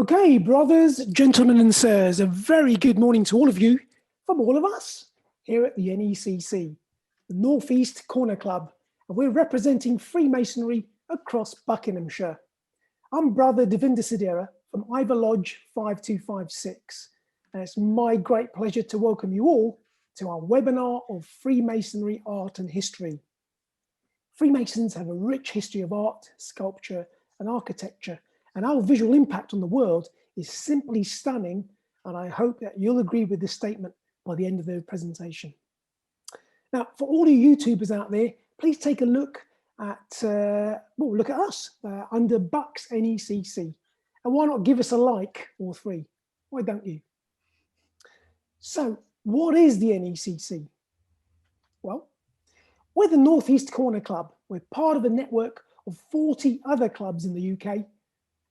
Okay, brothers, gentlemen and sirs, a very good morning to all of you from all of us here at the NECC, the North East Corner Club, and we're representing Freemasonry across Buckinghamshire. I'm Brother Devinder Sidera from Ivor Lodge 5256, and it's my great pleasure to welcome you all to our webinar of Freemasonry art and history. Freemasons have a rich history of art, sculpture, and architecture, and our visual impact on the world is simply stunning, and I hope that you'll agree with this statement by the end of the presentation. Now, for all you YouTubers out there, please take a look at, look at us under Bucks NECC, and why not give us a like or three? Why don't you? So, what is the NECC? Well, we're the North East Corner Club. We're part of a network of 40 other clubs in the UK.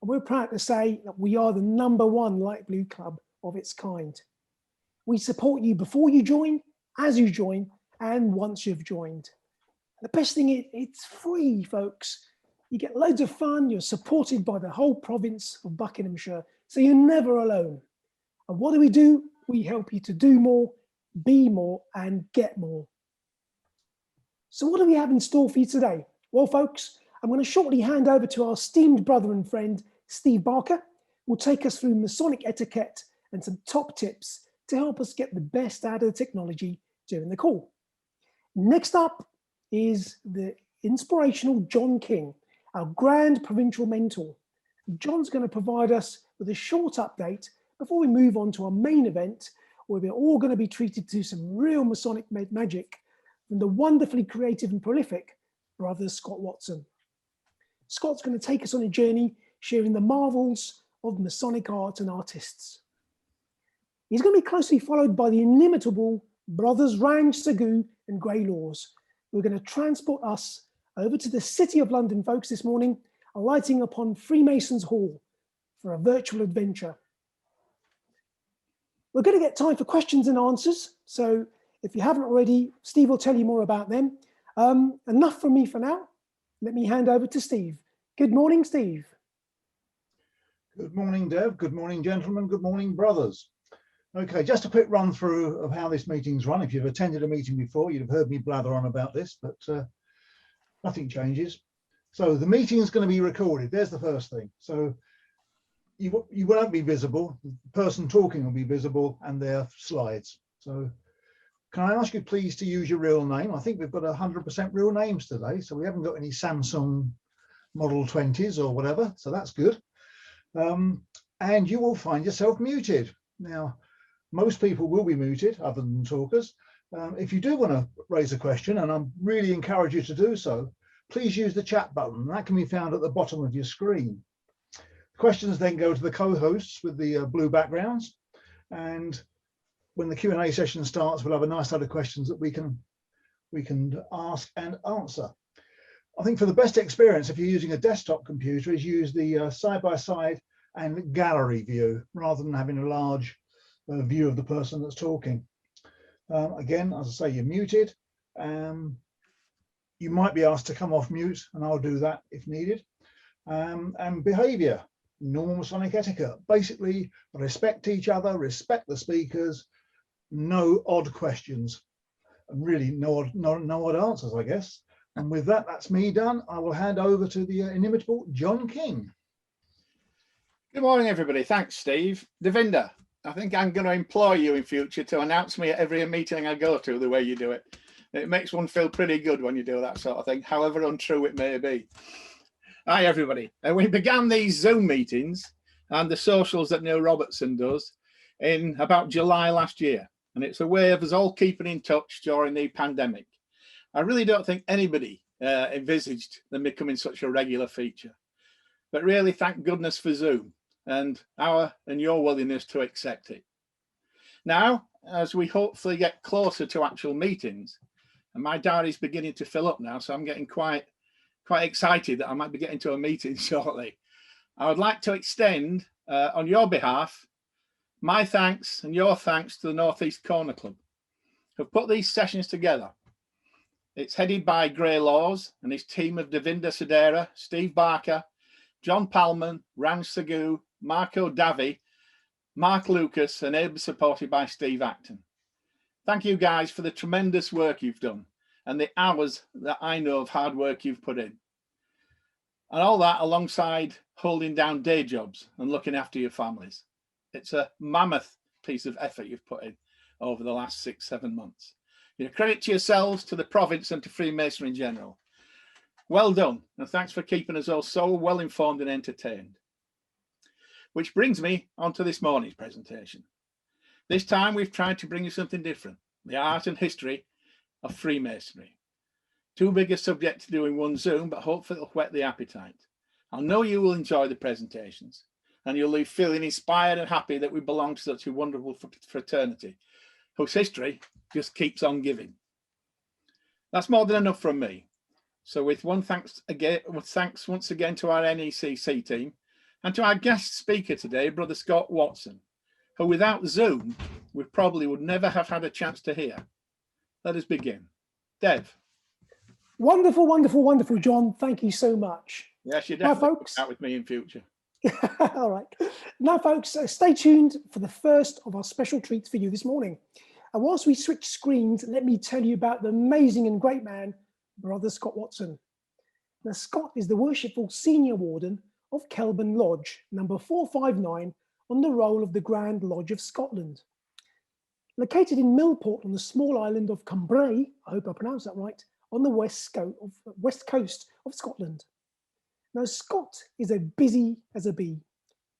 And we're proud to say that we are the #1 light blue club of its kind. We support you before you join, as you join, and once you've joined. The best thing is it's free, folks. You get loads of fun. You're supported by the whole province of Buckinghamshire, so you're never alone. And what do? We help you to do more, be more, and get more. So what do we have in store for you today? Well, folks, I'm going to shortly hand over to our esteemed brother and friend, Steve Barker, who will take us through Masonic etiquette and some top tips to help us get the best out of the technology during the call. Next up is the inspirational John King, our grand provincial mentor. John's going to provide us with a short update before we move on to our main event, where we're all going to be treated to some real Masonic magic from the wonderfully creative and prolific brother Scott Watson. Scott's going to take us on a journey sharing the marvels of Masonic art and artists. He's going to be closely followed by the inimitable brothers Ranj, Sagoo and Grae Laws, who are going to transport us over to the City of London, folks, this morning, alighting upon Freemasons Hall for a virtual adventure. We're going to get time for questions and answers, so if you haven't already, Steve will tell you more about them. Enough from me for now. Let me hand over to Steve. Good morning, Steve. Good morning, Dev. Good morning, gentlemen. Good morning, brothers. Okay, just a quick run through of how this meeting's run. If you've attended a meeting before, you'd have heard me blather on about this, but nothing changes. So the meeting is going to be recorded. There's the first thing. So you won't be visible. The person talking will be visible and their slides. So can I ask you please to use your real name? I think we've got 100% real names today, so we haven't got any Samsung Model 20s or whatever, so that's good. And you will find yourself muted. Now, most people will be muted other than talkers. If you do want to raise a question, and I really encourage you to do so, please use the chat button. That can be found at the bottom of your screen. Questions then go to the co-hosts with the blue backgrounds, and when the Q&A session starts, we'll have a nice set of questions that we can ask and answer. I think for the best experience, if you're using a desktop computer, is use the side-by-side and gallery view rather than having a large view of the person that's talking. Again, as I say, you're muted. You might be asked to come off mute, and I'll do that if needed. And behaviour, normal Masonic etiquette. Basically, respect each other, respect the speakers, no odd questions, and really no odd answers, I guess. And with that, that's me done. I will hand over to the inimitable John King. Good morning, everybody. Thanks, Steve. Devinder, I think I'm going to employ you in future to announce me at every meeting I go to the way you do it. It makes one feel pretty good when you do that sort of thing, however untrue it may be. Hi, everybody. We began these Zoom meetings and the socials that Neil Robertson does in about July last year. And it's a way of us all keeping in touch during the pandemic. I really don't think anybody envisaged them becoming such a regular feature. But really, thank goodness for Zoom and your willingness to accept it. Now, as we hopefully get closer to actual meetings, and my diary's beginning to fill up now, so I'm getting quite excited that I might be getting to a meeting shortly. I would like to extend, on your behalf, my thanks and your thanks to the North East Corner Club, who've put these sessions together. It's headed by Grae Laws and his team of Devinder Sidera, Steve Barker, John Palman, Ranj Sagoo, Marco Davy, Mark Lucas, and ably supported by Steve Acton. Thank you guys for the tremendous work you've done and the hours that I know of hard work you've put in. And all that alongside holding down day jobs and looking after your families. It's a mammoth piece of effort you've put in over the last 6-7 months. You know, credit to yourselves, to the province and to Freemasonry in general. Well done, and thanks for keeping us all so well informed and entertained. Which brings me on to this morning's presentation. This time we've tried to bring you something different, the art and history of Freemasonry. Too big a subject to do in one Zoom, but hopefully it'll whet the appetite. I know you will enjoy the presentations and you'll leave feeling inspired and happy that we belong to such a wonderful fraternity whose history just keeps on giving. That's more than enough from me. So with thanks once again to our NECC team and to our guest speaker today, Brother Scott Watson, who without Zoom, we probably would never have had a chance to hear. Let us begin. Dev. Wonderful, wonderful, wonderful, John. Thank you so much. Yes, you're Now, definitely folks, out with me in future. all right. Now, folks, stay tuned for the first of our special treats for you this morning. And whilst we switch screens, let me tell you about the amazing and great man, Brother Scott Watson. Now, Scott is the Worshipful Senior Warden of Kelburne Lodge, number 459, on the roll of the Grand Lodge of Scotland. Located in Millport on the small island of Grae, I hope I pronounced that right, on the west coast of Scotland. Now, Scott is as busy as a bee.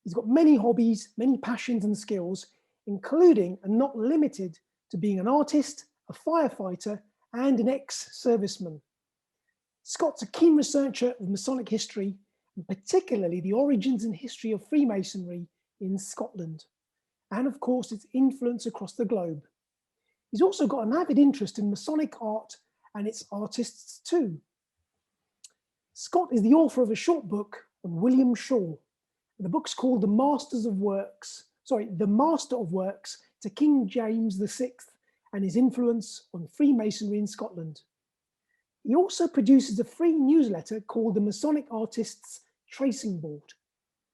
He's got many hobbies, many passions and skills, including and not limited to being an artist, a firefighter, and an ex-serviceman. Scott's a keen researcher of Masonic history, and particularly the origins and history of Freemasonry in Scotland, and of course its influence across the globe. He's also got an avid interest in Masonic art and its artists too. Scott is the author of a short book on William Shaw. The book's called The Master of Works to King James VI and his influence on Freemasonry in Scotland. He also produces a free newsletter called the Masonic Artists Tracing Board,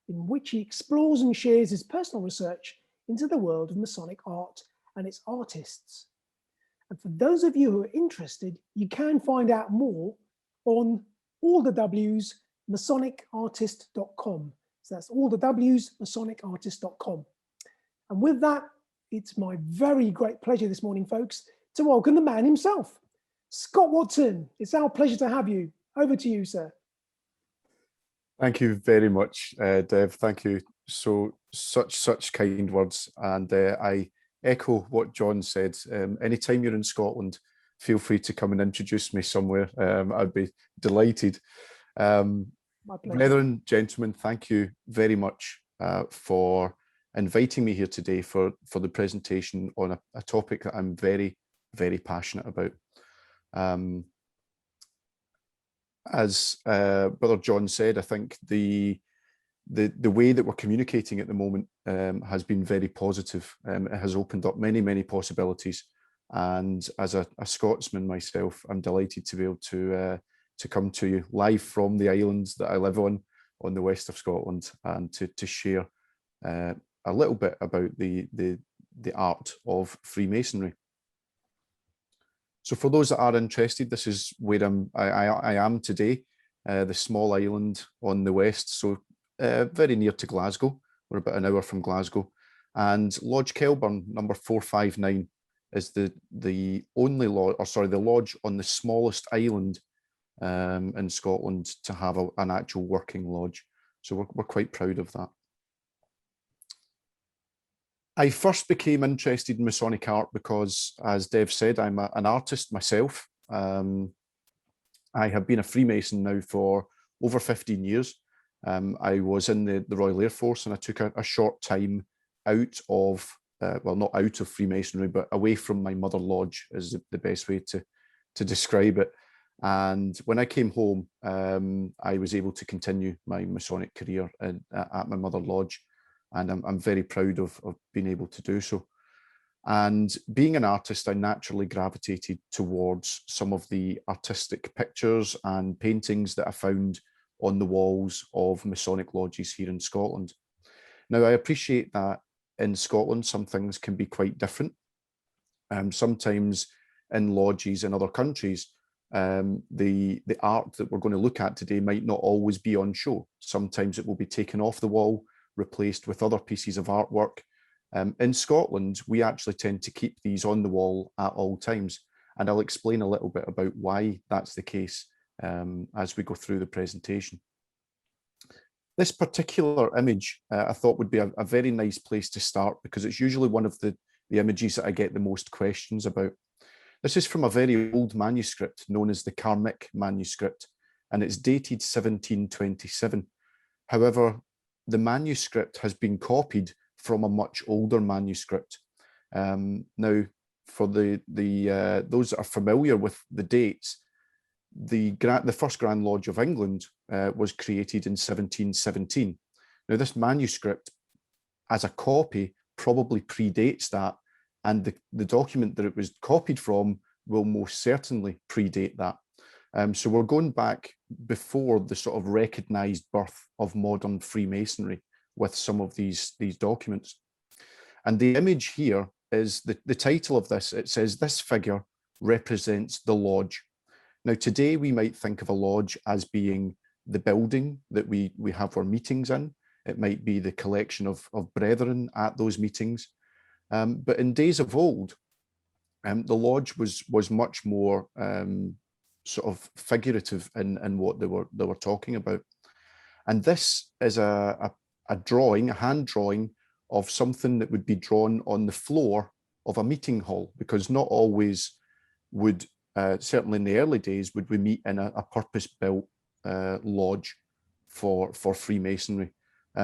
in which he explores and shares his personal research into the world of Masonic art and its artists. And for those of you who are interested, you can find out more on all the W's masonicartist.com. So that's all the W's masonicartist.com. And with that, it's my very great pleasure this morning, folks, to welcome the man himself, Scott Watson. It's our pleasure to have you. Over to you, sir. Thank you very much, Dev. Thank you. Such kind words. And I echo what John said. Anytime you're in Scotland, feel free to come and introduce me somewhere. I'd be delighted. My pleasure. Brethren, gentlemen, thank you very much for inviting me here today for the presentation on a topic that I'm very, very passionate about. As Brother John said, I think the way that we're communicating at the moment has been very positive. It has opened up many, many possibilities. And as a Scotsman myself, I'm delighted to be able to come to you live from the islands that I live on the west of Scotland, and to share a little bit about the art of Freemasonry. So for those that are interested, this is where I am today, the small island on the west, so very near to Glasgow. We're about an hour from Glasgow, and Lodge Kelburne, number 459, is the only lodge, or sorry, the lodge on the smallest island in Scotland to have an actual working lodge. So we're quite proud of that. I first became interested in Masonic art because, as Dev said, I'm an artist myself. I have been a Freemason now for over 15 years. I was in the Royal Air Force, and I took a short time out of, well, not out of Freemasonry, but away from my mother lodge is the best way to describe it. And when I came home, I was able to continue my Masonic career at my mother lodge. And I'm very proud of being able to do so. And being an artist, I naturally gravitated towards some of the artistic pictures and paintings that I found on the walls of Masonic lodges here in Scotland. Now, I appreciate that in Scotland, some things can be quite different. Sometimes in lodges in other countries, the art that we're going to look at today might not always be on show. Sometimes it will be taken off the wall, replaced with other pieces of artwork. In Scotland, we actually tend to keep these on the wall at all times. And I'll explain a little bit about why that's the case as we go through the presentation. This particular image I thought would be a very nice place to start, because it's usually one of the images that I get the most questions about. This is from a very old manuscript known as the Karmic manuscript, and it's dated 1727. However, the manuscript has been copied from a much older manuscript. Now, for those that are familiar with the dates, the first Grand Lodge of England was created in 1717. Now, this manuscript, as a copy, probably predates that, and the document that it was copied from will most certainly predate that. So we're going back before the sort of recognised birth of modern Freemasonry with some of these documents. And the image here is the title of this. It says, "This figure represents the lodge." Now, today we might think of a lodge as being the building that we have our meetings in. It might be the collection of brethren at those meetings. But in days of old, the lodge was much more sort of figurative in what they were talking about. And this is a drawing, a hand drawing of something that would be drawn on the floor of a meeting hall, because not always would, certainly in the early days, would we meet in a purpose-built lodge for Freemasonry.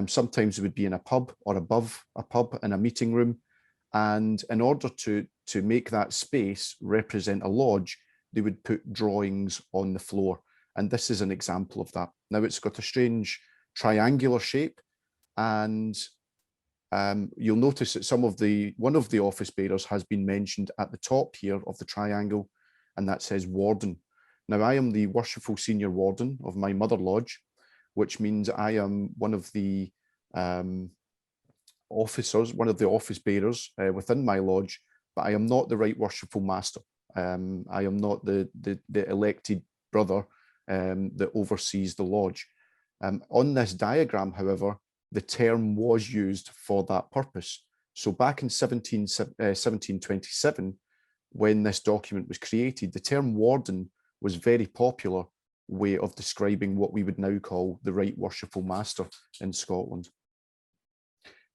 Sometimes it would be in a pub or above a pub in a meeting room. And in order to make that space represent a lodge, they would put drawings on the floor. And this is an example of that. Now, it's got a strange triangular shape, and you'll notice that one of the office bearers has been mentioned at the top here of the triangle, and that says warden. Now, I am the worshipful senior warden of my mother lodge, which means I am one of the officers, one of the office bearers within my lodge, but I am not the right worshipful master. I am not the elected brother that oversees the lodge. On this diagram, however, the term was used for that purpose. So back in 1727, when this document was created, the term warden was a very popular way of describing what we would now call the right worshipful master in Scotland.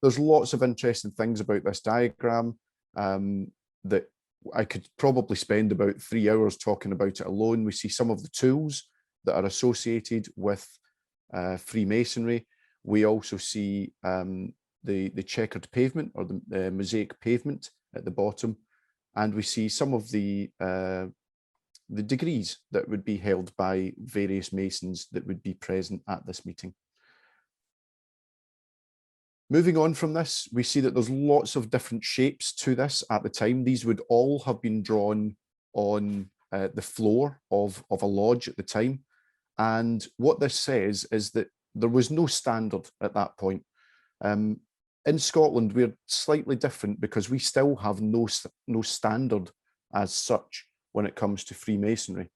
There's lots of interesting things about this diagram that I could probably spend about 3 hours talking about it alone. We see some of the tools that are associated with Freemasonry. We also see the checkered pavement, or the mosaic pavement at the bottom, and we see some of the degrees that would be held by various Masons that would be present at this meeting. Moving on from this, we see that there's lots of different shapes to this at the time. These would all have been drawn on the floor of a lodge at the time. And what this says is that there was no standard at that point. In Scotland, we're slightly different because we still have no standard as such when it comes to Freemasonry.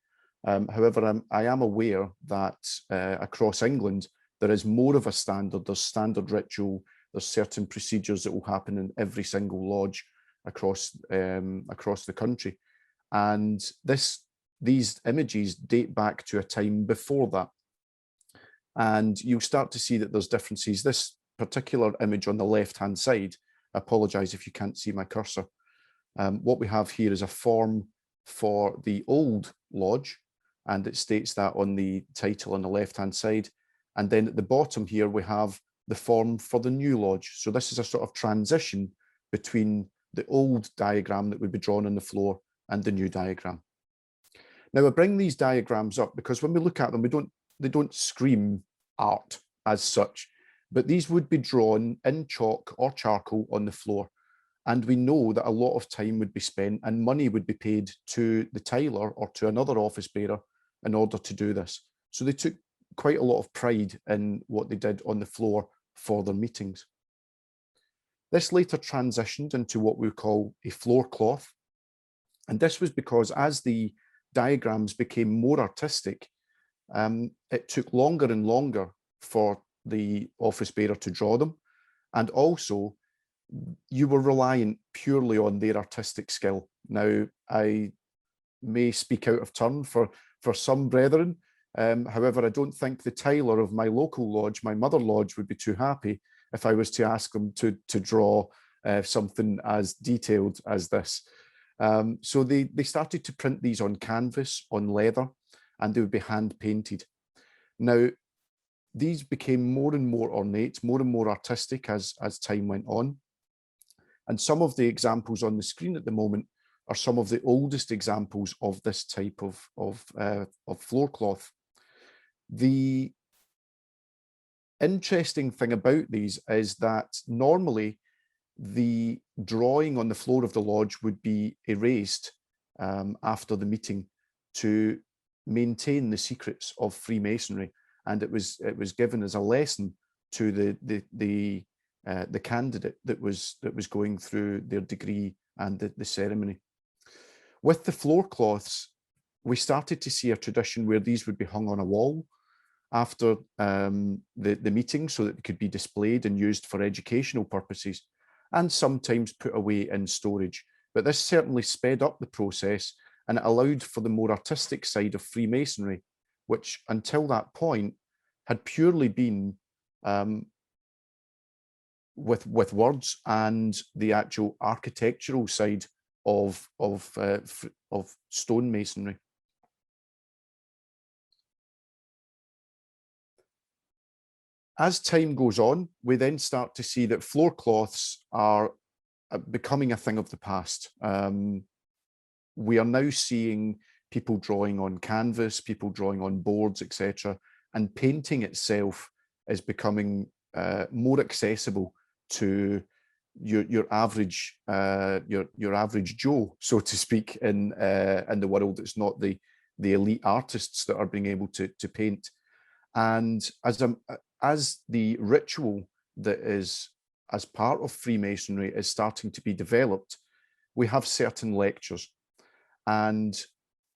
However, I am aware that across England, there is more of a standard. There's standard ritual. There's certain procedures that will happen in every single lodge across the country. And these images date back to a time before that. And you'll start to see that there's differences. This particular image on the left-hand side, I apologise if you can't see my cursor. What we have here is a form for the old lodge, and it states that on the title on the left-hand side. And then at the bottom here, we have the form for the new lodge. So this is a sort of transition between the old diagram that would be drawn on the floor and the new diagram. Now, I bring these diagrams up because when we look at them, they don't scream art as such, but these would be drawn in chalk or charcoal on the floor. And we know that a lot of time would be spent and money would be paid to the tiler or to another office bearer in order to do this. So they took quite a lot of pride in what they did on the floor for their meetings. This later transitioned into what we call a floor cloth. And this was because as the diagrams became more artistic, it took longer and longer for the office bearer to draw them. And also, you were reliant purely on their artistic skill. Now, I may speak out of turn for some brethren. However, I don't think the tiler of my local lodge, my mother lodge, would be too happy if I was to ask them to draw something as detailed as this. So they started to print these on canvas, on leather, and they would be hand painted. Now, these became more and more ornate, more and more artistic as time went on. And some of the examples on the screen at the moment are some of the oldest examples of this type of floor cloth. The interesting thing about these is that normally the drawing on the floor of the lodge would be erased after the meeting to maintain the secrets of Freemasonry, and it was given as a lesson to the candidate that was going through their degree and the ceremony. With the floor cloths, we started to see a tradition where these would be hung on a wall after the meeting so that they could be displayed and used for educational purposes, and sometimes put away in storage. But this certainly sped up the process, and it allowed for the more artistic side of Freemasonry, which until that point had purely been with words and the actual architectural side of stonemasonry. As time goes on, we then start to see that floor cloths are becoming a thing of the past. We are now seeing people drawing on canvas, people drawing on boards, etc., and painting itself is becoming more accessible to your average Joe, so to speak, in the world. It's not the elite artists that are being able to paint. And as the ritual that is as part of Freemasonry is starting to be developed, we have certain lectures. And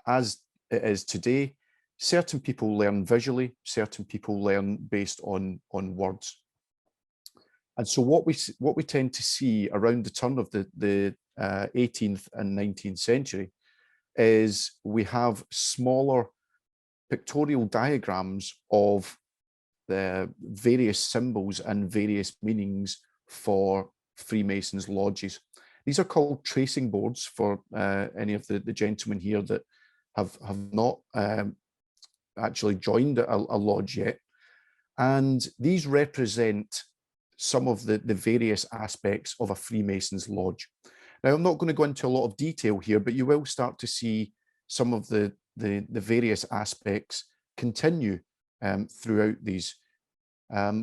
as it is today, certain people learn visually, certain people learn based on words. And so what we tend to see around the turn of the 18th and 19th century is we have smaller pictorial diagrams of the various symbols and various meanings for Freemasons' lodges. These are called tracing boards for any of the gentlemen here that have not actually joined a lodge yet. And these represent some of the various aspects of a Freemason's lodge. Now, I'm not going to go into a lot of detail here, but you will start to see some of the various aspects continue throughout these.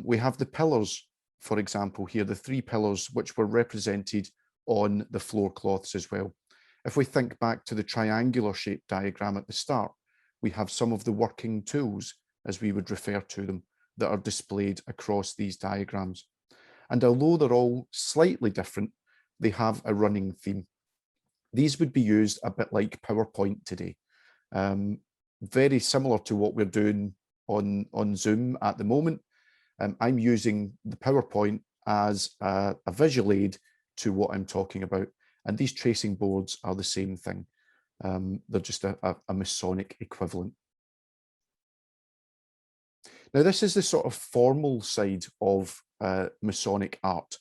We have the pillars, for example, here, the 3 pillars which were represented on the floor cloths as well. If we think back to the triangular shaped diagram at the start, we have some of the working tools, as we would refer to them, that are displayed across these diagrams. And although they're all slightly different, they have a running theme. These would be used a bit like PowerPoint today. Very similar to what we're doing on Zoom at the moment. I'm using the PowerPoint as a visual aid to what I'm talking about. And these tracing boards are the same thing. They're just a Masonic equivalent. Now, this is the sort of formal side of Masonic art.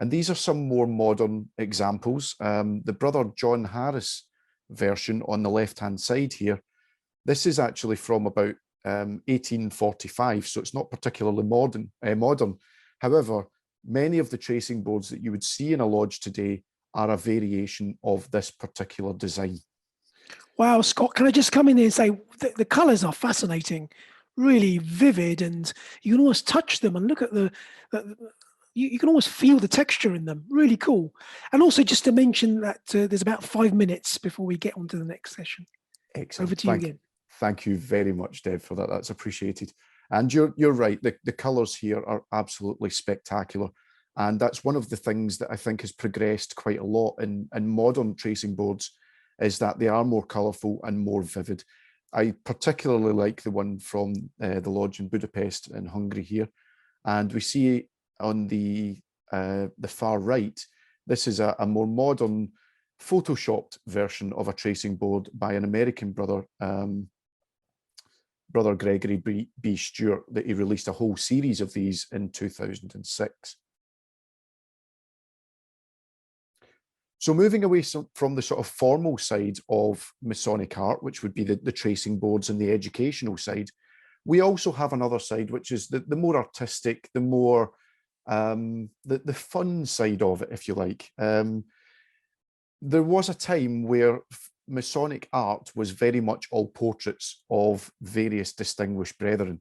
And these are some more modern examples. The Brother John Harris version on the left-hand side here, this is actually from about 1845, so it's not particularly modern. However, many of the tracing boards that you would see in a lodge today are a variation of this particular design. Wow, Scott, can I just come in there and say the colours are fascinating, really vivid, and you can almost touch them and look at you can almost feel the texture in them. Really cool. And also just to mention that there's about 5 minutes before we get on to the next session. Excellent. Over to you again. Thank you very much, Deb, for that. That's appreciated. And you're right. The colours here are absolutely spectacular. And that's one of the things that I think has progressed quite a lot in modern tracing boards, is that they are more colourful and more vivid. I particularly like the one from the lodge in Budapest in Hungary here. And we see on the far right, this is a more modern photoshopped version of a tracing board by an American brother, Brother Gregory B. Stewart, that he released a whole series of these in 2006. So moving away from the sort of formal side of Masonic art, which would be the tracing boards and the educational side, we also have another side, which is the more artistic, the more the fun side of it, if you like. There was a time where Masonic art was very much all portraits of various distinguished brethren.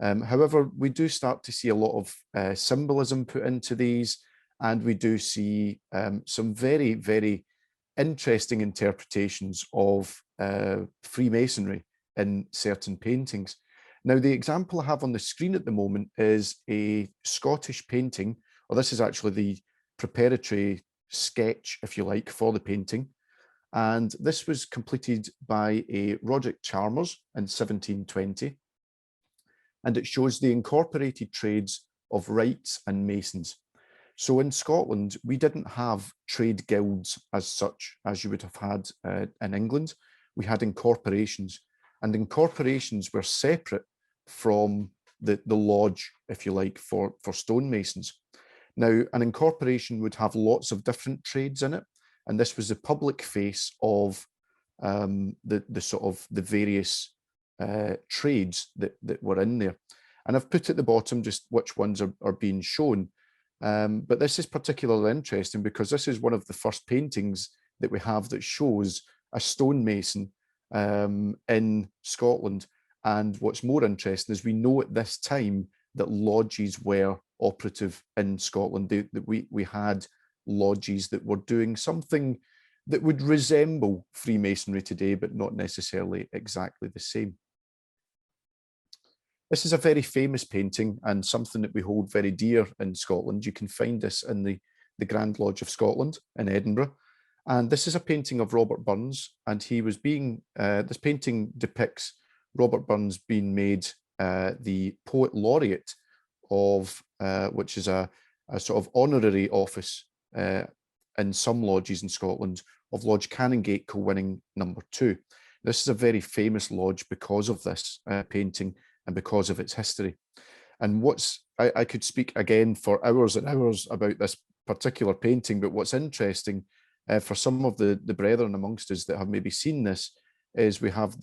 However, we do start to see a lot of symbolism put into these, and we do see some very, very interesting interpretations of Freemasonry in certain paintings. Now, the example I have on the screen at the moment is a Scottish painting, or this is actually the preparatory sketch, if you like, for the painting. And this was completed by a Roderick Chalmers in 1720. And it shows the incorporated trades of wrights and masons. So in Scotland, we didn't have trade guilds as such as you would have had in England. We had incorporations, and incorporations were separate from the lodge, if you like, for stonemasons. Now, an incorporation would have lots of different trades in it, and this was the public face of the sort of the various trades that were in there. And I've put at the bottom just which ones are being shown. But this is particularly interesting because this is one of the first paintings that we have that shows a stonemason in Scotland. And what's more interesting is we know at this time that lodges were operative in Scotland, that we had lodges that were doing something that would resemble Freemasonry today, but not necessarily exactly the same. This is a very famous painting and something that we hold very dear in Scotland. You can find this in the Grand Lodge of Scotland in Edinburgh. And this is a painting of Robert Burns, and he was being, this painting depicts Robert Burns being made the Poet Laureate of, which is a sort of honorary office in some lodges in Scotland, of Lodge Canongate Co-winning #2. This is a very famous lodge because of this painting and because of its history. And I could speak again for hours and hours about this particular painting, but what's interesting for some of the brethren amongst us that have maybe seen this is we have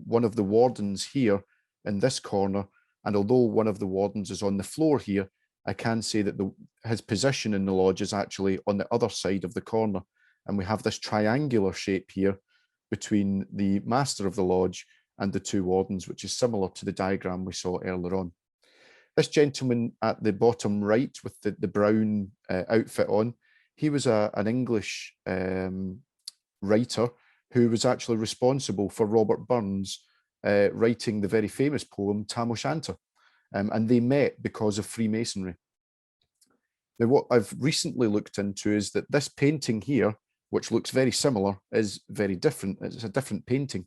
one of the wardens here in this corner, and although one of the wardens is on the floor here, I can say that his position in the lodge is actually on the other side of the corner, and we have this triangular shape here between the master of the lodge and the two wardens, which is similar to the diagram we saw earlier on. This gentleman at the bottom right with the brown outfit on, he was an English writer who was actually responsible for Robert Burns writing the very famous poem Tam O'Shanter, and they met because of Freemasonry. Now, what I've recently looked into is that this painting here, which looks very similar, is very different. It's a different painting.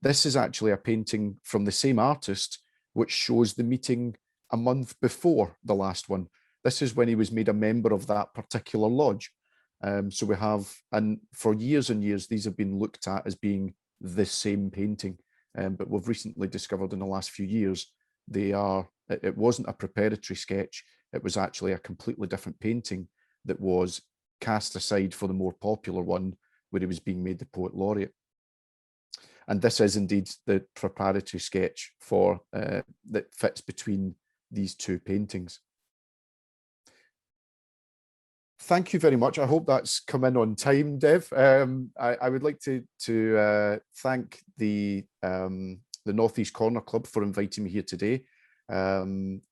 This is actually a painting from the same artist, which shows the meeting a month before the last one. This is when he was made a member of that particular lodge. So we have, and for years and years, these have been looked at as being the same painting. But we've recently discovered in the last few years, it wasn't a preparatory sketch. It was actually a completely different painting that was cast aside for the more popular one where he was being made the Poet Laureate. And this is indeed the preparatory sketch for that fits between these two paintings. Thank you very much. I hope that's come in on time, Dev. I would like to thank the North East Corner Club for inviting me here today. And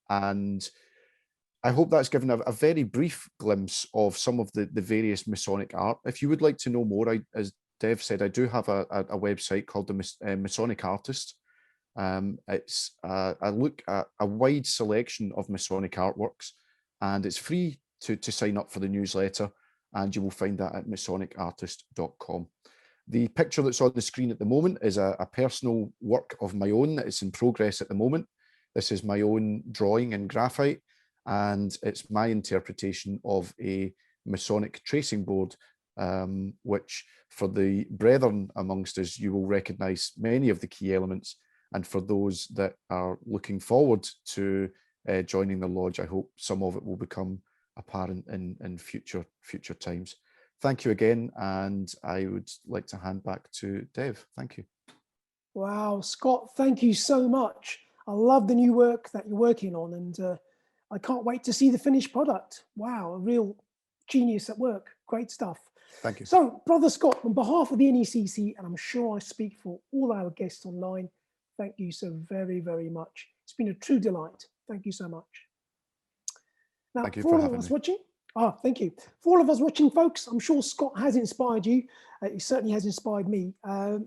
I hope that's given a very brief glimpse of some of the various Masonic art. If you would like to know more, as Dev said, I do have a website called the Masonic Artist. It's I look at a wide selection of Masonic artworks, and it's free to sign up for the newsletter, and you will find that at masonicartist.com. The picture that's on the screen at the moment is a personal work of my own that is in progress at the moment. This is my own drawing in graphite, and it's my interpretation of a Masonic tracing board, which for the brethren amongst us, you will recognise many of the key elements. And for those that are looking forward to joining the lodge, I hope some of it will become apparent in future times. Thank you again, and I would like to hand back to Dev. Thank you. Wow, Scott, thank you so much. I love the new work that you're working on, and I can't wait to see the finished product. Wow, a real genius at work. Great stuff. Thank you. So, Brother Scott, on behalf of the NECC, and I'm sure I speak for all our guests online, thank you so very, very much. It's been a true delight. Thank you so much. Now, Thank you for for all of having us me. watching, thank you. For all of us watching, folks, I'm sure Scott has inspired you. He certainly has inspired me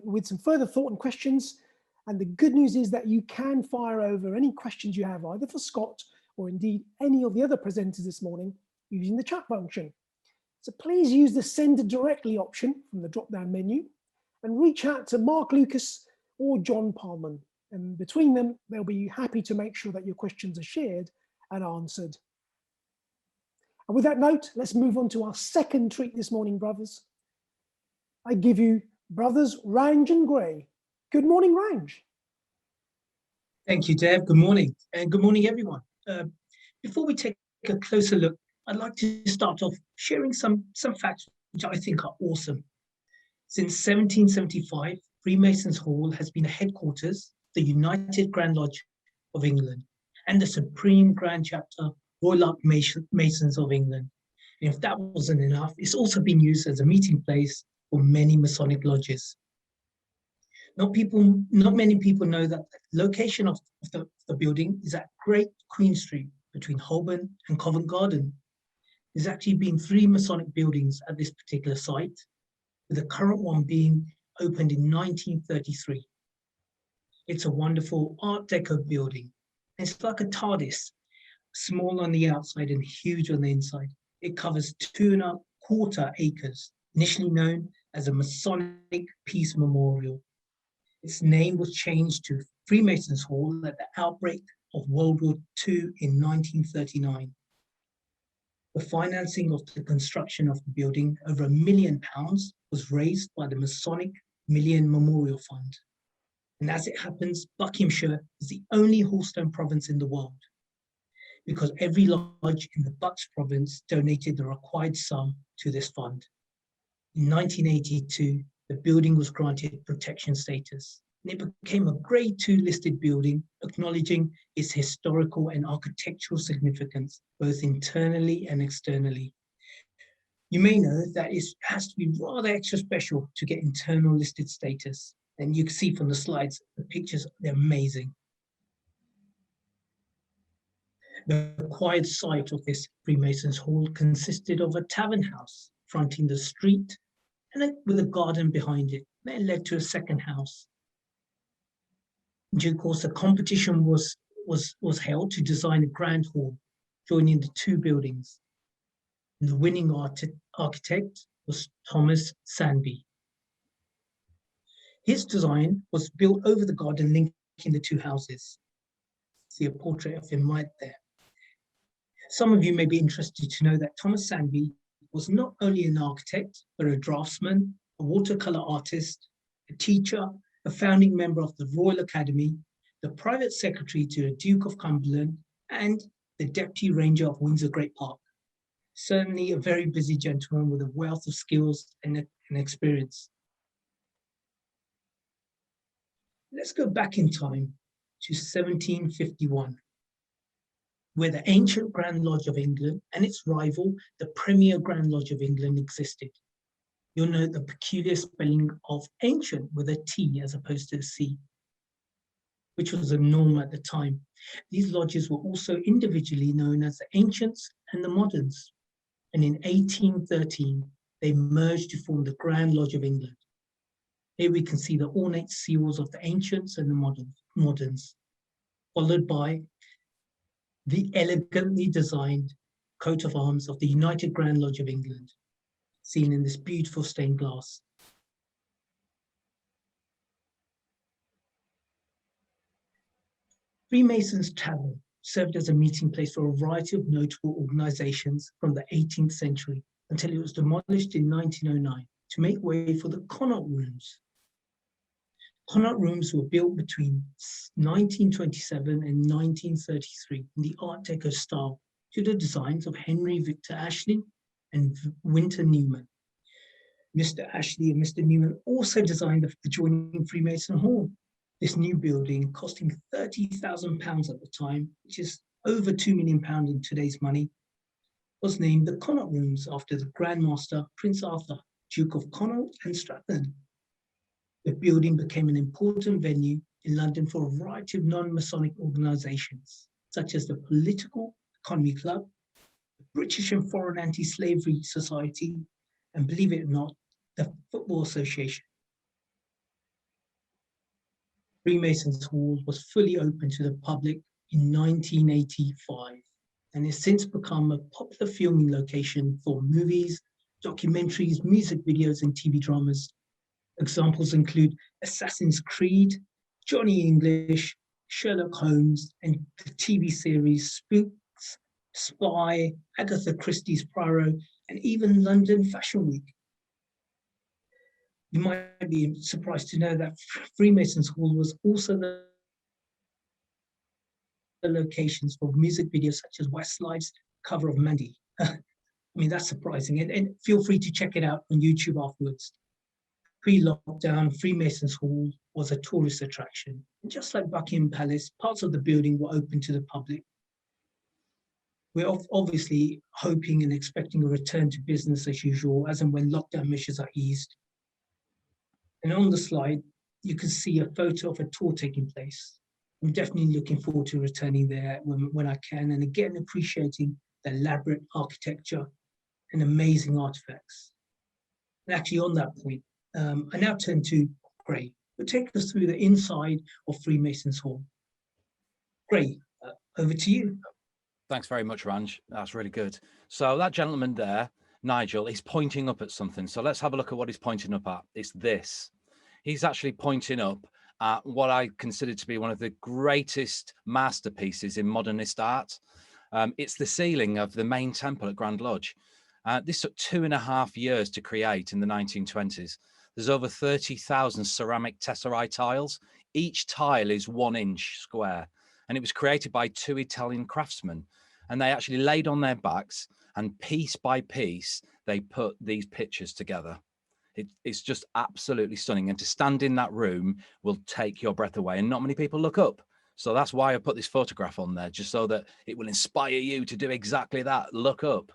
with some further thought and questions. And the good news is that you can fire over any questions you have, either for Scott or indeed any of the other presenters this morning, using the chat function. So please use the send directly option from the drop-down menu and reach out to Mark Lucas or John Palman. And between them, they'll be happy to make sure that your questions are shared and answered. And with that note, let's move on to our second treat this morning, brothers. I give you brothers Ranj and Grae. Good morning, Ranj. Thank you, Dev. Good morning, and good morning, everyone. Before we take a closer look, I'd like to start off sharing some facts which I think are awesome. Since 1775, Freemasons Hall has been a headquarters, the United Grand Lodge of England, and the Supreme Grand Chapter Royal Ark Masons of England. And if that wasn't enough, it's also been used as a meeting place for many Masonic lodges. Not many people know that the location of the building is at Great Queen Street between Holborn and Covent Garden. There's actually been 3 Masonic buildings at this particular site, with the current one being opened in 1933. It's a wonderful Art Deco building. It's like a TARDIS, small on the outside and huge on the inside. It covers 2.25 acres, initially known as a Masonic Peace Memorial. Its name was changed to Freemasons Hall at the outbreak of World War II in 1939. The financing of the construction of the building, over £1 million, was raised by the Masonic Million Memorial Fund. And as it happens, Buckinghamshire is the only Hallstone province in the world, because every lodge in the Bucks province donated the required sum to this fund. In 1982, the building was granted protection status, and it became a Grade 2 listed building, acknowledging its historical and architectural significance, both internally and externally. You may know that it has to be rather extra special to get internal listed status, and you can see from the slides, the pictures, they're amazing. The required site of this Freemasons Hall consisted of a tavern house fronting the street and with a garden behind it. That led to a second house. In due course, a competition was held to design a grand hall, joining the 2 buildings. And the winning architect was Thomas Sandby. His design was built over the garden linking the 2 houses. See a portrait of him right there. Some of you may be interested to know that Thomas Sandby was not only an architect, but a draftsman, a watercolor artist, a teacher, a founding member of the Royal Academy, the private secretary to the Duke of Cumberland, and the deputy ranger of Windsor Great Park. Certainly a very busy gentleman with a wealth of skills and experience. Let's go back in time to 1751. Where the ancient Grand Lodge of England and its rival, the Premier Grand Lodge of England, existed. You'll note the peculiar spelling of ancient with a T as opposed to a C, which was a norm at the time. These lodges were also individually known as the Ancients and the Moderns. And in 1813, they merged to form the Grand Lodge of England. Here we can see the ornate seals of the Ancients and the Moderns, followed by the elegantly designed coat of arms of the United Grand Lodge of England, seen in this beautiful stained glass. Freemasons Tavern served as a meeting place for a variety of notable organizations from the 18th century until it was demolished in 1909 to make way for the Connaught Rooms. Connaught Rooms were built between 1927 and 1933 in the Art Deco style to the designs of Henry Victor Ashley and Winter Newman. Mr. Ashley and Mr. Newman also designed the adjoining Freemason Hall. This new building, costing £30,000 at the time, which is over £2 million in today's money, was named the Connaught Rooms after the Grand Master Prince Arthur, Duke of Connaught and Strathern. The building became an important venue in London for a variety of non-Masonic organisations, such as the Political Economy Club, the British and Foreign Anti-Slavery Society, and believe it or not, the Football Association. Freemasons Hall was fully open to the public in 1985 and has since become a popular filming location for movies, documentaries, music videos, and TV dramas. Examples include Assassin's Creed, Johnny English, Sherlock Holmes, and the TV series Spooks, Spy, Agatha Christie's Poirot, and even London Fashion Week. You might be surprised to know that Freemasons Hall was also the locations for music videos such as Westlife's cover of Mandy. I mean, that's surprising. And feel free to check it out on YouTube afterwards. Pre-lockdown, Freemasons Hall was a tourist attraction. And just like Buckingham Palace, parts of the building were open to the public. We're obviously hoping and expecting a return to business as usual, as and when lockdown measures are eased. And on the slide, you can see a photo of a tour taking place. I'm definitely looking forward to returning there when I can, and again, appreciating the elaborate architecture and amazing artifacts. And actually on that point, I now turn to Grae, who'll take us through the inside of Freemasons Hall. Grae, over to you. Thanks very much, Ranj. That's really good. So that gentleman there, Nigel, he's pointing up at something. So let's have a look at what he's pointing up at. It's this. He's actually pointing up at what I consider to be one of the greatest masterpieces in modernist art. It's the ceiling of the main temple at Grand Lodge. This took 2.5 years to create in the 1920s. There's over 30,000 ceramic tesserae tiles. Each tile is 1 inch square. And it was created by 2 Italian craftsmen. And they actually laid on their backs, and piece by piece, they put these pictures together. It's just absolutely stunning. And to stand in that room will take your breath away. And not many people look up. So that's why I put this photograph on there, just so that it will inspire you to do exactly that. Look up.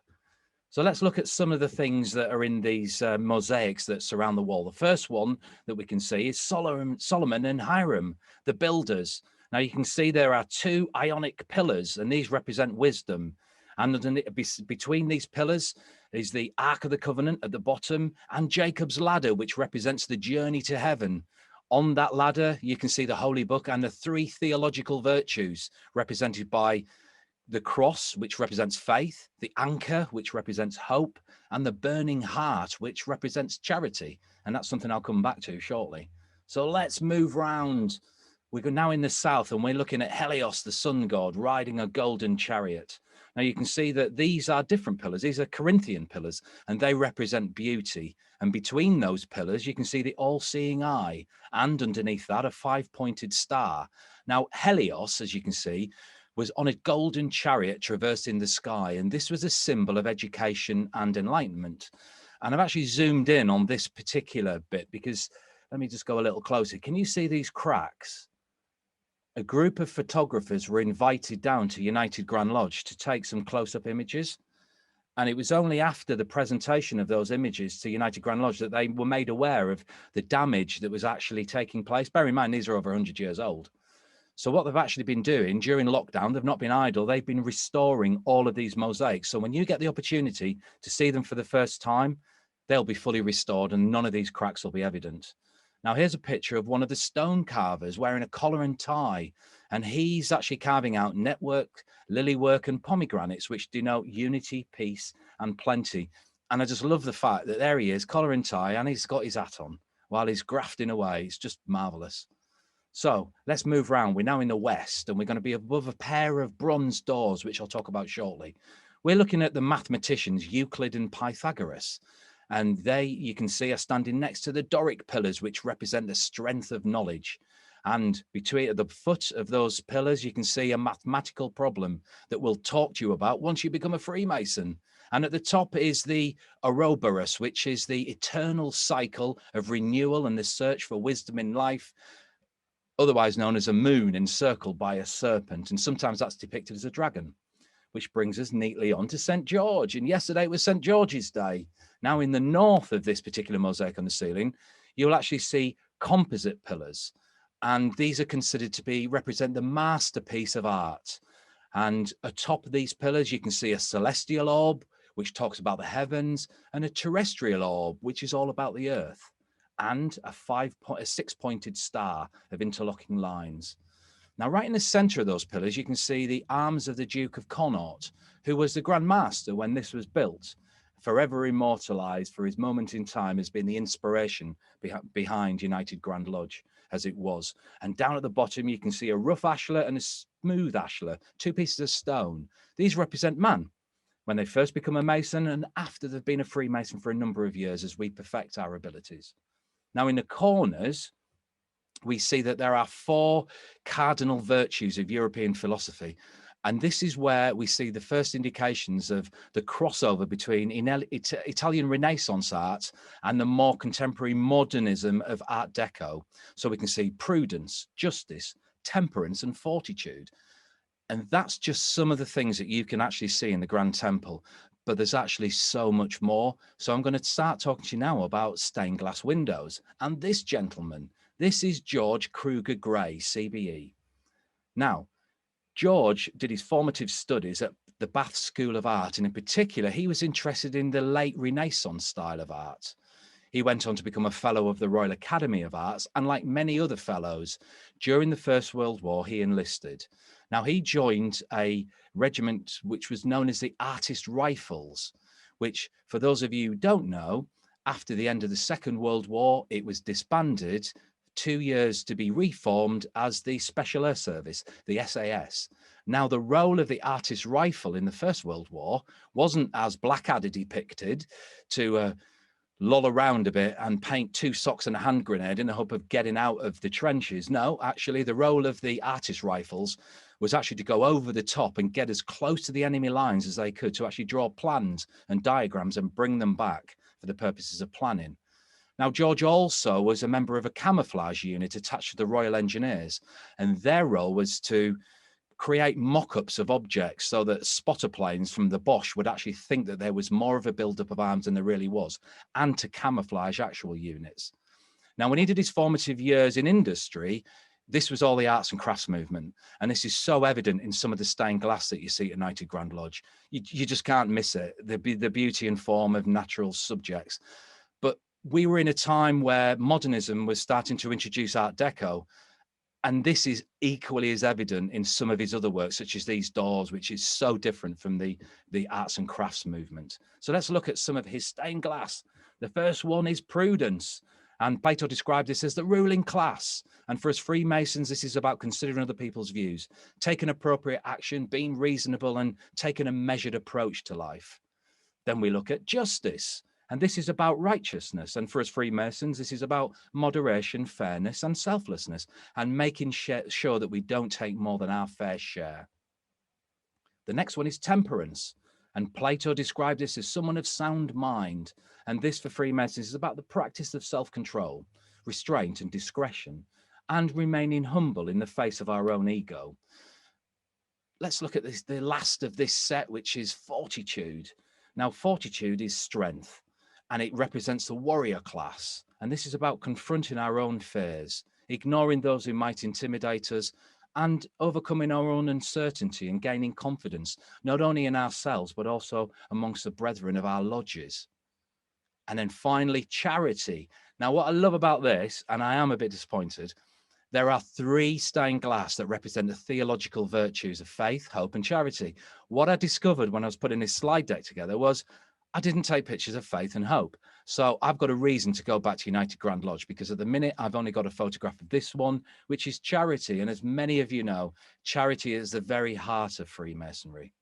So let's look at some of the things that are in these mosaics that surround the wall. The first one that we can see is Solomon and Hiram, the builders. Now you can see there are 2 ionic pillars, and these represent wisdom. And between these pillars is the Ark of the Covenant at the bottom, and Jacob's ladder, which represents the journey to heaven. On that ladder, you can see the Holy Book and the 3 theological virtues represented by the cross, which represents faith, the anchor, which represents hope, and the burning heart, which represents charity. And that's something I'll come back to shortly. So let's move round. We're now in the south, and we're looking at Helios, the sun god, riding a golden chariot. Now you can see that these are different pillars. These are Corinthian pillars, and they represent beauty. And between those pillars, you can see the all-seeing eye, and underneath that, a 5-pointed star. Now, Helios, as you can see, was on a golden chariot traversing the sky, and this was a symbol of education and enlightenment. And I've actually zoomed in on this particular bit because, let me just go a little closer. Can you see these cracks? A group of photographers were invited down to United Grand Lodge to take some close-up images. And it was only after the presentation of those images to United Grand Lodge that they were made aware of the damage that was actually taking place. Bear in mind, these are over 100 years old. So what they've actually been doing during lockdown, they've not been idle. They've been restoring all of these mosaics. So when you get the opportunity to see them for the first time, they'll be fully restored and none of these cracks will be evident. Now, here's a picture of one of the stone carvers wearing a collar and tie, and he's actually carving out network, lilywork, and pomegranates, which denote unity, peace, and plenty. And I just love the fact that there he is, collar and tie, and he's got his hat on while he's grafting away. It's just marvelous. So let's move around. We're now in the west, and we're going to be above a pair of bronze doors, which I'll talk about shortly. We're looking at the mathematicians Euclid and Pythagoras. And they, you can see, are standing next to the Doric pillars, which represent the strength of knowledge. And between at the foot of those pillars, you can see a mathematical problem that we'll talk to you about once you become a Freemason. And at the top is the Ouroboros, which is the eternal cycle of renewal and the search for wisdom in life, otherwise known as a moon encircled by a serpent. And sometimes that's depicted as a dragon, which brings us neatly on to St. George. And yesterday was St. George's Day. Now, in the north of this particular mosaic on the ceiling, you'll actually see composite pillars. And these are considered to represent the masterpiece of art. And atop of these pillars, you can see a celestial orb, which talks about the heavens, and a terrestrial orb, which is all about the earth, and a six-pointed star of interlocking lines. Now, right in the center of those pillars, you can see the arms of the Duke of Connaught, who was the Grand Master when this was built, forever immortalized for his moment in time as being the inspiration behind United Grand Lodge as it was. And down at the bottom, you can see a rough ashlar and a smooth ashlar, two pieces of stone. These represent man when they first become a Mason and after they've been a Freemason for a number of years as we perfect our abilities. Now, in the corners, we see that there are four cardinal virtues of European philosophy. And this is where we see the first indications of the crossover between Italian Renaissance art and the more contemporary modernism of Art Deco. So we can see prudence, justice, temperance, and fortitude. And that's just some of the things that you can actually see in the Grand Temple. But there's actually so much more. So I'm going to start talking to you now about stained glass windows. And this gentleman, this is George Kruger Grae, CBE. Now, George did his formative studies at the Bath School of Art, and in particular, he was interested in the late Renaissance style of art. He went on to become a fellow of the Royal Academy of Arts, and like many other fellows, during the First World War, he enlisted. Now, he joined a regiment which was known as the Artist Rifles, which, for those of you who don't know, after the end of the Second World War, it was disbanded, 2 years to be reformed as the Special Air Service, the SAS. Now, the role of the artist rifle in the First World War wasn't as Blackadder depicted, to loll around a bit and paint 2 socks and a hand grenade in the hope of getting out of the trenches. No, actually, the role of the artist rifles was actually to go over the top and get as close to the enemy lines as they could to actually draw plans and diagrams and bring them back for the purposes of planning. Now, George also was a member of a camouflage unit attached to the Royal Engineers, and their role was to create mock-ups of objects so that spotter planes from the Boche would actually think that there was more of a buildup of arms than there really was, and to camouflage actual units. Now, when he did his formative years in industry, this was all the arts and crafts movement. And this is so evident in some of the stained glass that you see at United Grand Lodge. You just can't miss it, the beauty and form of natural subjects. But we were in a time where modernism was starting to introduce Art Deco. And this is equally as evident in some of his other works, such as these doors, which is so different from the arts and crafts movement. So let's look at some of his stained glass. The first one is prudence. And Plato described this as the ruling class. And for us Freemasons, this is about considering other people's views, taking appropriate action, being reasonable, and taking a measured approach to life. Then we look at justice. And this is about righteousness. And for us Freemasons, this is about moderation, fairness, and selflessness, and making sure that we don't take more than our fair share. The next one is temperance. And Plato described this as someone of sound mind. And this for Freemasons is about the practice of self-control, restraint, and discretion, and remaining humble in the face of our own ego. Let's look at this, the last of this set, which is fortitude. Now, fortitude is strength, and it represents the warrior class. And this is about confronting our own fears, ignoring those who might intimidate us, and overcoming our own uncertainty and gaining confidence, not only in ourselves, but also amongst the brethren of our lodges. And then finally, charity. Now, what I love about this, and I am a bit disappointed, there are 3 stained glass that represent the theological virtues of faith, hope, and charity. What I discovered when I was putting this slide deck together was I didn't take pictures of faith and hope. So I've got a reason to go back to United Grand Lodge, because at the minute I've only got a photograph of this one, which is charity. And as many of you know, charity is the very heart of Freemasonry.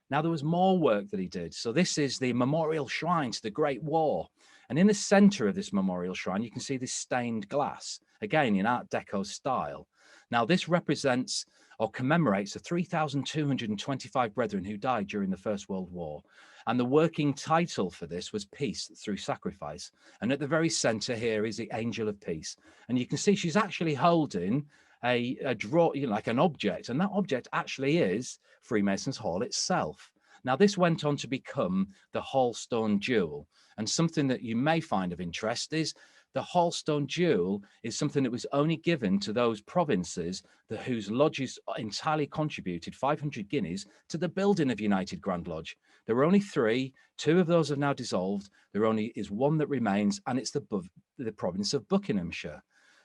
Now, there was more work that he did. So this is the memorial shrine to the Great War. And in the center of this memorial shrine, you can see this stained glass, again, in Art Deco style. Now, this represents or commemorates the 3,225 brethren who died during the First World War. And the working title for this was Peace Through Sacrifice. And at the very center here is the Angel of Peace. And you can see she's actually holding a draw, like an object. And that object actually is Freemasons Hall itself. Now, this went on to become the Hallstone Jewel. And something that you may find of interest is the Hallstone Jewel is something that was only given to those provinces whose lodges entirely contributed 500 guineas to the building of United Grand Lodge. There were only 3. 2 of those have now dissolved. There only is 1 that remains, and it's the province of Buckinghamshire.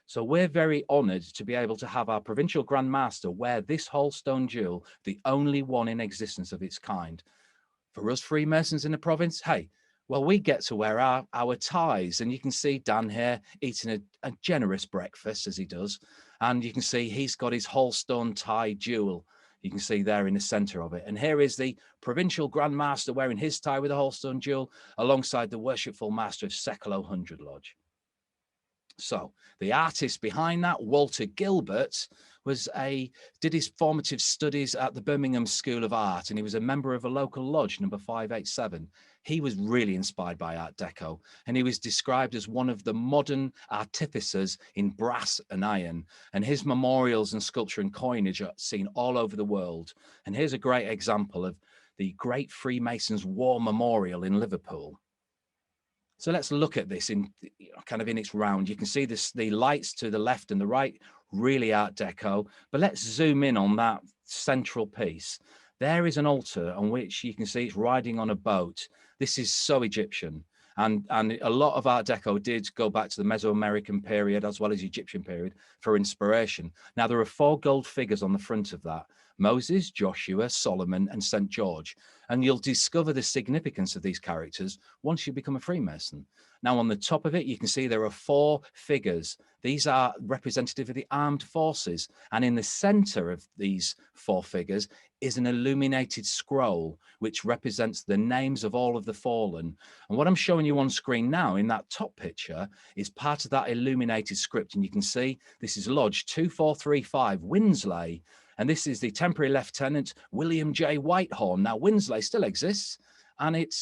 So we're very honoured to be able to have our Provincial Grand Master wear this Hallstone Jewel, the only one in existence of its kind. For us Freemasons in the province, hey, well, we get to wear our ties, and you can see Dan here eating a generous breakfast as he does. And you can see he's got his Hallstone tie jewel. You can see there in the center of it. And here is the Provincial Grand Master wearing his tie with a Hallstone jewel alongside the Worshipful Master of Sekelo 100 Lodge. So the artist behind that, Walter Gilbert, did his formative studies at the Birmingham School of Art, and he was a member of a local lodge, number 587. He was really inspired by Art Deco, and he was described as one of the modern artificers in brass and iron. And his memorials and sculpture and coinage are seen all over the world. And here's a great example of the Great Freemasons War Memorial in Liverpool. So let's look at this in kind of in its round. You can see the lights to the left and the right, really Art Deco. But let's zoom in on that central piece. There is an altar on which you can see it's riding on a boat. This is so Egyptian. And a lot of Art Deco did go back to the Mesoamerican period as well as Egyptian period for inspiration. Now, there are 4 gold figures on the front of that: Moses, Joshua, Solomon, and St. George. And you'll discover the significance of these characters once you become a Freemason. Now, on the top of it, you can see there are 4 figures. These are representative of the armed forces. And in the center of these 4 figures is an illuminated scroll, which represents the names of all of the fallen. And what I'm showing you on screen now in that top picture is part of that illuminated script. And you can see this is Lodge 2435, Winsley. And this is the temporary Lieutenant William J. Whitehorn. Now, Winsley still exists, and it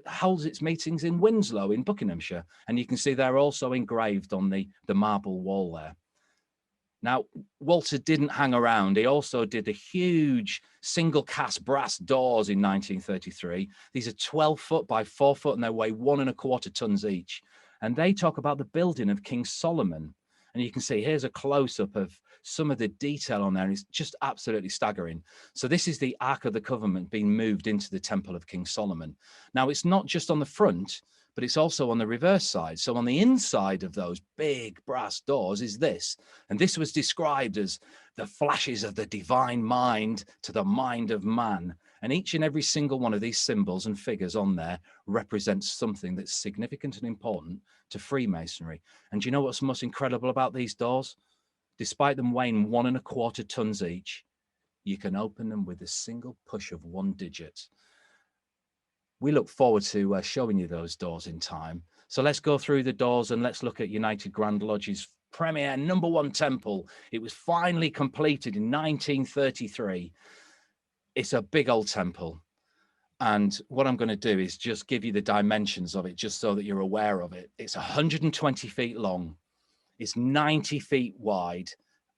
holds its meetings in Winslow in Buckinghamshire. And you can see they're also engraved on the marble wall there. Now, Walter didn't hang around. He also did the huge single cast brass doors in 1933. These are 12 foot by 4 foot, and they weigh 1¼ tons each. And they talk about the building of King Solomon. And you can see here's a close-up of some of the detail on there, and it's just absolutely staggering. So this is the Ark of the Covenant being moved into the Temple of King Solomon. Now, it's not just on the front, but it's also on the reverse side. So on the inside of those big brass doors is this. And this was described as the flashes of the divine mind to the mind of man. And each and every single one of these symbols and figures on there represents something that's significant and important to Freemasonry. And do you know what's most incredible about these doors? Despite them weighing 1¼ tons each, you can open them with a single push of 1 digit. We look forward to showing you those doors in time. So let's go through the doors and let's look at United Grand Lodge's premier #1 temple. It was finally completed in 1933. It's a big old temple. And what I'm going to do is just give you the dimensions of it, just so that you're aware of it. It's 120 feet long. It's 90 feet wide,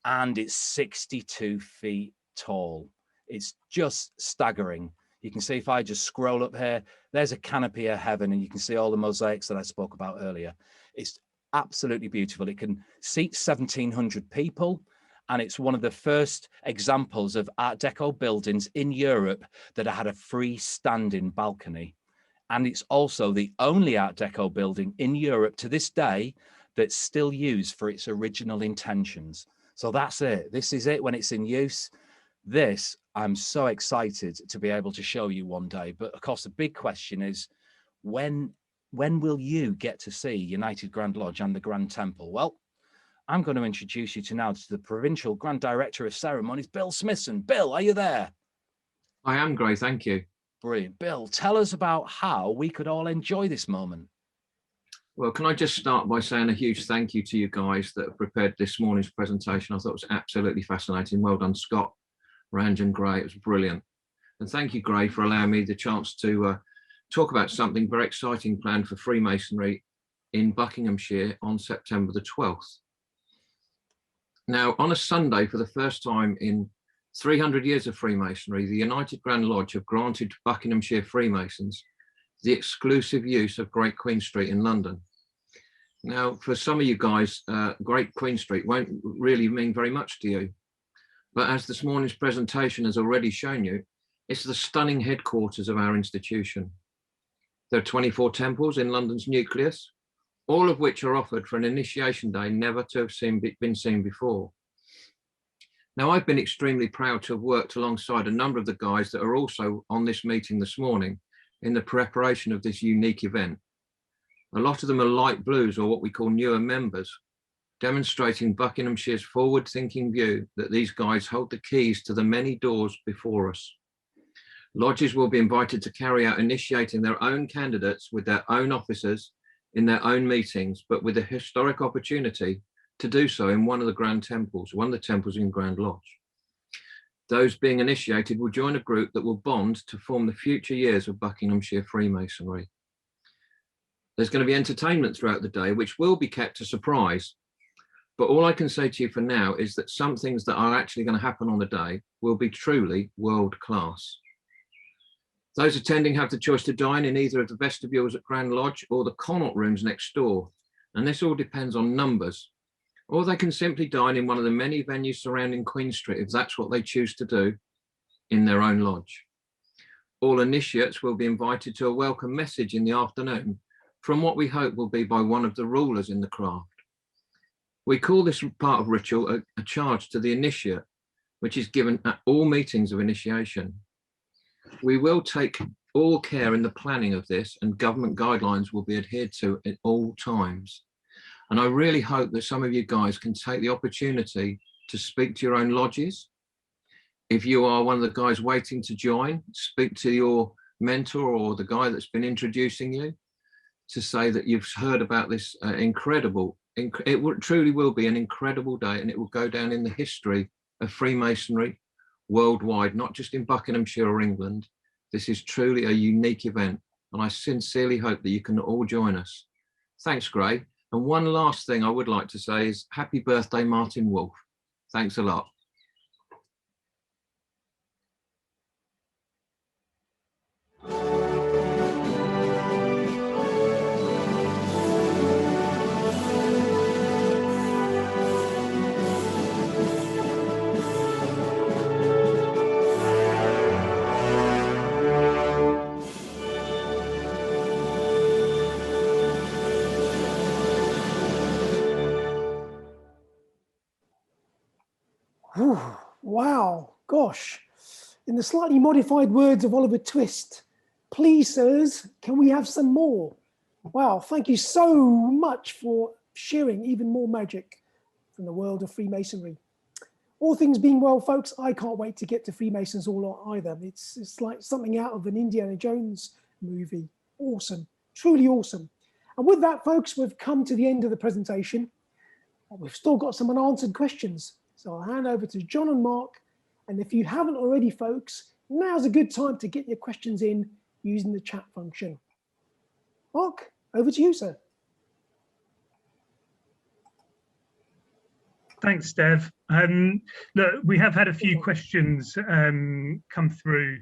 and it's 62 feet tall. It's just staggering. You can see if I just scroll up here, there's a canopy of heaven, and you can see all the mosaics that I spoke about earlier. It's absolutely beautiful. It can seat 1,700 people, and it's one of the first examples of Art Deco buildings in Europe that had a freestanding balcony. And it's also the only Art Deco building in Europe to this day that's still used for its original intentions. So that's it. This is it when it's in use. This, I'm so excited to be able to show you one day. But of course, the big question is, when will you get to see United Grand Lodge and the Grand Temple? Well, I'm going to introduce you to the Provincial Grand Director of Ceremonies, Bill Smithson. Bill, are you there? I am, Grae, thank you. Brilliant. Bill, tell us about how we could all enjoy this moment. Well, can I just start by saying a huge thank you to you guys that have prepared this morning's presentation. I thought it was absolutely fascinating. Well done, Scott, Ranj and Grae. It was brilliant. And thank you, Grae, for allowing me the chance to talk about something very exciting planned for Freemasonry in Buckinghamshire on September the 12th. Now, on a Sunday, for the first time in 300 years of Freemasonry, the United Grand Lodge have granted Buckinghamshire Freemasons the exclusive use of Great Queen Street in London. Now, for some of you guys, Great Queen Street won't really mean very much to you. But as this morning's presentation has already shown you, it's the stunning headquarters of our institution. There are 24 temples in London's nucleus, all of which are offered for an initiation day never to have been seen before. Now, I've been extremely proud to have worked alongside a number of the guys that are also on this meeting this morning in the preparation of this unique event. A lot of them are light blues, or what we call newer members, demonstrating Buckinghamshire's forward-thinking view that these guys hold the keys to the many doors before us. Lodges will be invited to carry out initiating their own candidates with their own officers in their own meetings, but with a historic opportunity to do so in one of the grand temples, one of the temples in Grand Lodge. Those being initiated will join a group that will bond to form the future years of Buckinghamshire Freemasonry. There's going to be entertainment throughout the day, which will be kept a surprise. But all I can say to you for now is that some things that are actually going to happen on the day will be truly world class. Those attending have the choice to dine in either of the vestibules at Grand Lodge or the Connaught rooms next door. And this all depends on numbers. Or they can simply dine in one of the many venues surrounding Queen Street if that's what they choose to do in their own lodge. All initiates will be invited to a welcome message in the afternoon from what we hope will be by one of the rulers in the craft. We call this part of ritual a charge to the initiate, which is given at all meetings of initiation. We will take all care in the planning of this, and government guidelines will be adhered to at all times. And I really hope that some of you guys can take the opportunity to speak to your own lodges. If you are one of the guys waiting to join, speak to your mentor or the guy that's been introducing you to say that you've heard about this it truly will be an incredible day, and it will go down in the history of Freemasonry worldwide, not just in Buckinghamshire or England. This is truly a unique event, and I sincerely hope that you can all join us. Thanks, Grae. And one last thing I would like to say is happy birthday, Martin Wolf. Thanks a lot. Whew, wow, gosh. In the slightly modified words of Oliver Twist, please, sirs, can we have some more? Wow, thank you so much for sharing even more magic from the world of Freemasonry. All things being well, folks, I can't wait to get to Freemasons all either. It's like something out of an Indiana Jones movie. Awesome, truly awesome. And with that, folks, we've come to the end of the presentation. We've still got some unanswered questions. So I'll hand over to John and Mark. And if you haven't already, folks, now's a good time to get your questions in using the chat function. Mark, over to you, sir. Thanks, Dev. Look, we have had a few questions come through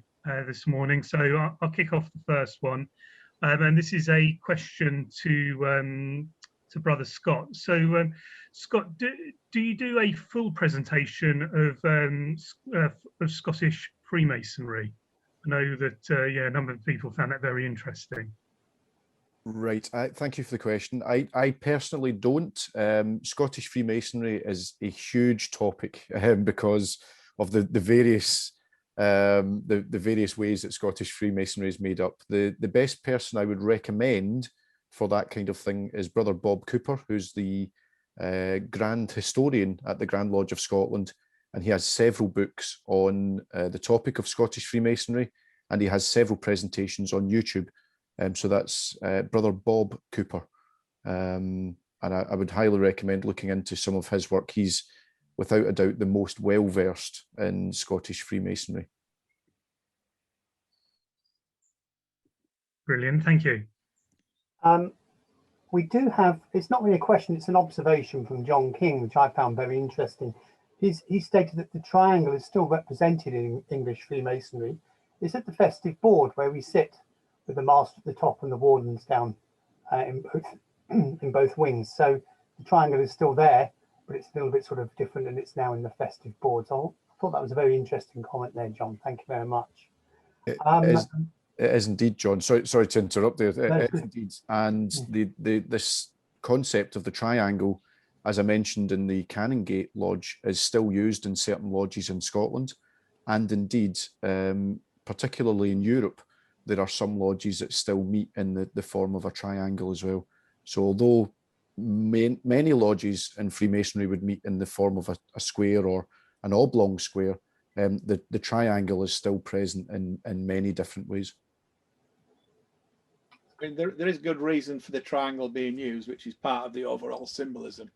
this morning, so I'll kick off the first one. And this is a question to Brother Scott. So, Scott, do you do a full presentation of Scottish Freemasonry? I know that a number of people found that very interesting. Right. Thank you for the question. I personally don't. Scottish Freemasonry is a huge topic because of the various the various ways that Scottish Freemasonry is made up. The best person I would recommend for that kind of thing is Brother Bob Cooper, who's the Grand Historian at the Grand Lodge of Scotland, and he has several books on the topic of Scottish Freemasonry, and he has several presentations on YouTube. So that's Brother Bob Cooper, and I would highly recommend looking into some of his work. He's without a doubt the most well-versed in Scottish Freemasonry. Brilliant, thank you. We do have, it's not really a question, it's an observation from John King, which I found very interesting. He stated that the triangle is still represented in English Freemasonry. It's at the festive board where we sit with the master at the top and the wardens down in both wings. So the triangle is still there, but it's a little bit sort of different, and it's now in the festive board. So I thought that was a very interesting comment there, John. Thank you very much. It is indeed, John. Sorry to interrupt there. It is indeed. And this concept of the triangle, as I mentioned in the Canongate Lodge, is still used in certain lodges in Scotland. And indeed, particularly in Europe, there are some lodges that still meet in the form of a triangle as well. So although many lodges in Freemasonry would meet in the form of a square or an oblong square, the triangle is still present in many different ways. I mean, there is good reason for the triangle being used, which is part of the overall symbolism.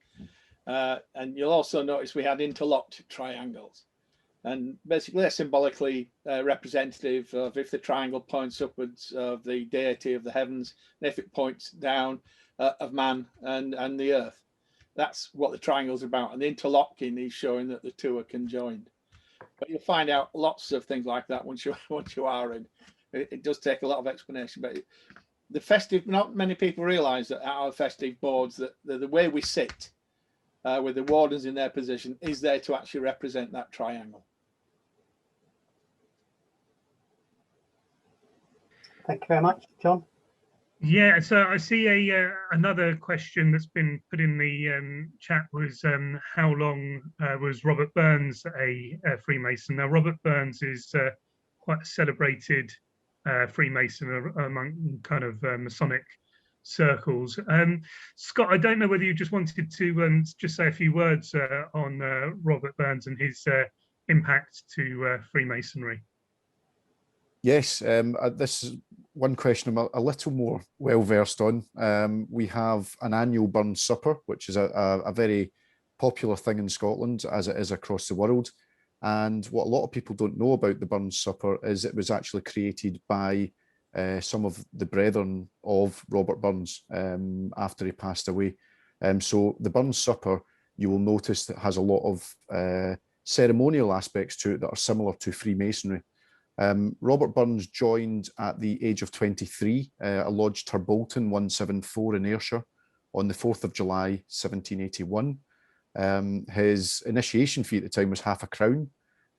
And you'll also notice we had interlocked triangles. And basically they're symbolically representative of if the triangle points upwards of the deity of the heavens, and if it points down of man and the earth. That's what the triangle's about. And the interlocking is showing that the two are conjoined. But you'll find out lots of things like that once you are in. It does take a lot of explanation. But the festive, not many people realise that at our festive boards, that the way we sit with the wardens in their position is there to actually represent that triangle. Thank you very much, John. Yeah, so I see another question that's been put in the chat was how long was Robert Burns a Freemason? Now, Robert Burns is quite a celebrated Freemason among kind of Masonic circles. Scott, I don't know whether you just wanted to just say a few words on Robert Burns and his impact to Freemasonry. Yes, this is one question I'm a little more well-versed on. We have an annual Burns Supper, which is a very popular thing in Scotland, as it is across the world. And what a lot of people don't know about the Burns Supper is it was actually created by some of the brethren of Robert Burns after he passed away. So the Burns Supper, you will notice that has a lot of ceremonial aspects to it that are similar to Freemasonry. Robert Burns joined at the age of 23 a Lodge Turbolton 174 in Ayrshire on the 4th of July 1781. His initiation fee at the time was £half,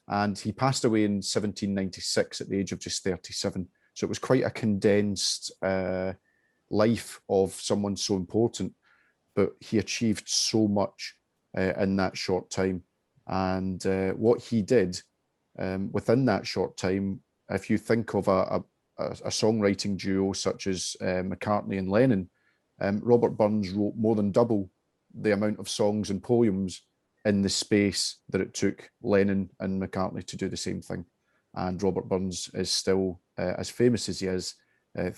and he passed away in 1796 at the age of just 37. So it was quite a condensed life of someone so important, but he achieved so much in that short time. And what he did within that short time, if you think of a songwriting duo such as McCartney and Lennon, Robert Burns wrote more than double the amount of songs and poems in the space that it took Lennon and McCartney to do the same thing. And Robert Burns is still as famous as he is over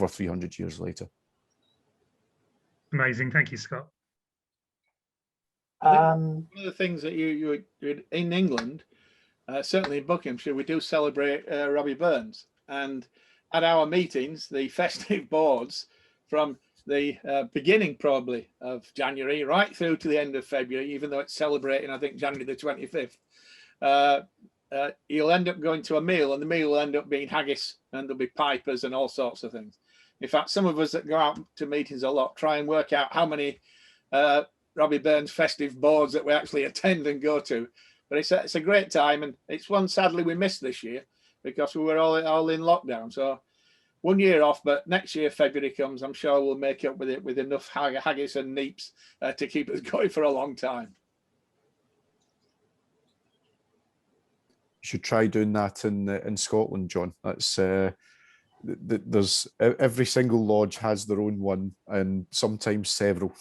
300 years later. Amazing, thank you, Scott. One of the things that you in England, certainly in Buckinghamshire, we do celebrate Robbie Burns, and at our meetings, the festive boards from the beginning probably of January right through to the end of February, even though it's celebrating, I think, January the 25th, you'll end up going to a meal, and the meal will end up being haggis, and there'll be pipers and all sorts of things. In fact, some of us that go out to meetings a lot try and work out how many Robbie Burns festive boards that we actually attend and go to. But it's a great time, and it's one sadly we missed this year because we were all in lockdown. So 1 year off, but next year February comes, I'm sure we'll make up with it with enough haggis and neeps to keep us going for a long time. You should try doing that in Scotland, John. That's there's every single lodge has their own one, and sometimes several.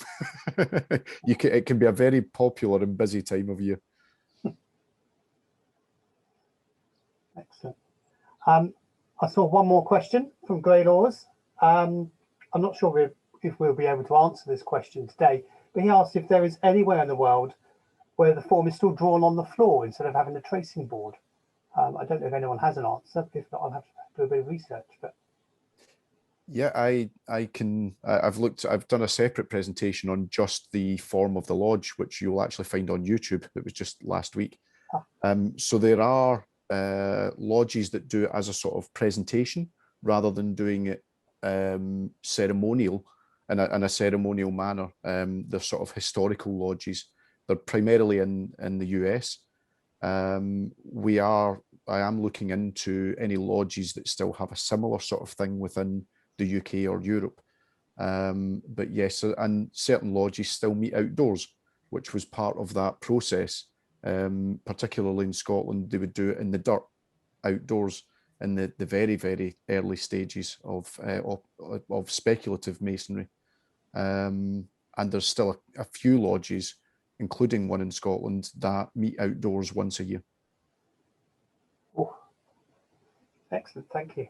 It can be a very popular and busy time of year. Excellent. I saw one more question from Grae Laws. I'm not sure if we'll be able to answer this question today, but he asked if there is anywhere in the world where the form is still drawn on the floor instead of having a tracing board. I don't know if anyone has an answer. If not, I'll have to do a bit of research. But yeah, I've done a separate presentation on just the form of the lodge, which you'll actually find on YouTube. It was just last week. So there are lodges that do it as a sort of presentation rather than doing it ceremonial in a ceremonial manner. They're sort of historical lodges. They're primarily in the US. I am looking into any lodges that still have a similar sort of thing within the UK or Europe. But yes, and certain lodges still meet outdoors, which was part of that process. Particularly in Scotland, they would do it in the dirt outdoors in the very, very early stages of speculative masonry. And there's still a few lodges, including one in Scotland, that meet outdoors once a year. Oh, excellent, thank you.